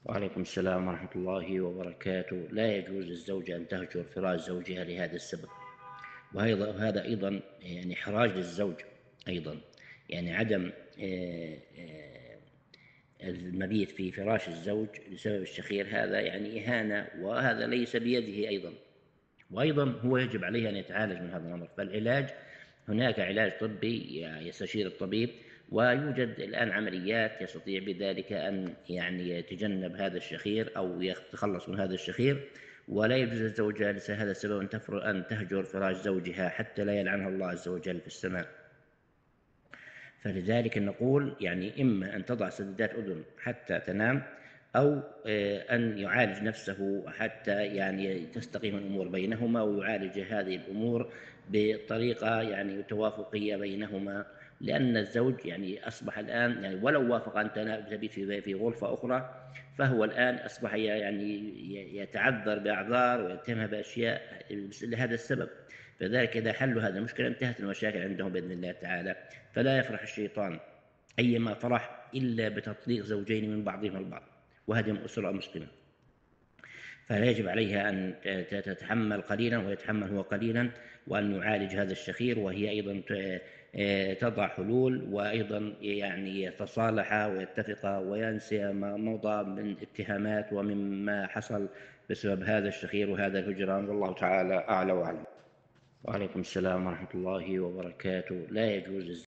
وعليكم السلام ورحمة الله وبركاته. لا يجوز للزوجة أن تهجر فراش زوجها لهذا السبب، وهذا أيضا يعني إحراج للزوج أيضا، يعني عدم المبيت في فراش الزوج لسبب الشخير، هذا يعني إهانة، وهذا ليس بيده أيضا. وأيضا هو يجب عليه أن يتعالج من هذا الأمر. فالعلاج، هناك علاج طبي يستشير الطبيب، ويوجد الآن عمليات يستطيع بذلك أن يعني يتجنب هذا الشخير أو يتخلص من هذا الشخير. ولا يجوز للزوجة لهذا السبب أن تهجر فراش زوجها حتى لا يلعنها الله عز وجل في السماء. فلذلك نقول يعني إما أن تضع سدادات أذن حتى تنام، أو أن يعالج نفسه حتى يعني تستقيم الأمور بينهما، ويعالج هذه الأمور بطريقة يعني توافقية بينهما. لأن الزوج يعني أصبح الآن، يعني ولو وافق أن تبيت في غرفة أخرى، فهو الآن أصبح يعني يتعذر بأعذار ويتهمها بأشياء لهذا السبب. فذلك إذا حلوا هذه المشكلة انتهت المشاكل عندهم بإذن الله تعالى. فلا يفرح الشيطان أيما فرح إلا بتطليق زوجين من بعضهم البعض وهدم أسرة مسلمة. فلا يجب عليها أن تتحمل قليلا ويتحمل هو قليلا، وأن يعالج هذا الشخير، وهي أيضا تضع حلول، وأيضا يعني يتصالحا ويتفقا وينسى ما مضى من اتهامات ومما حصل بسبب هذا الشخير وهذا الهجران. والله تعالى أعلى وأعلم. وعليكم السلام ورحمة الله وبركاته. لا يجوز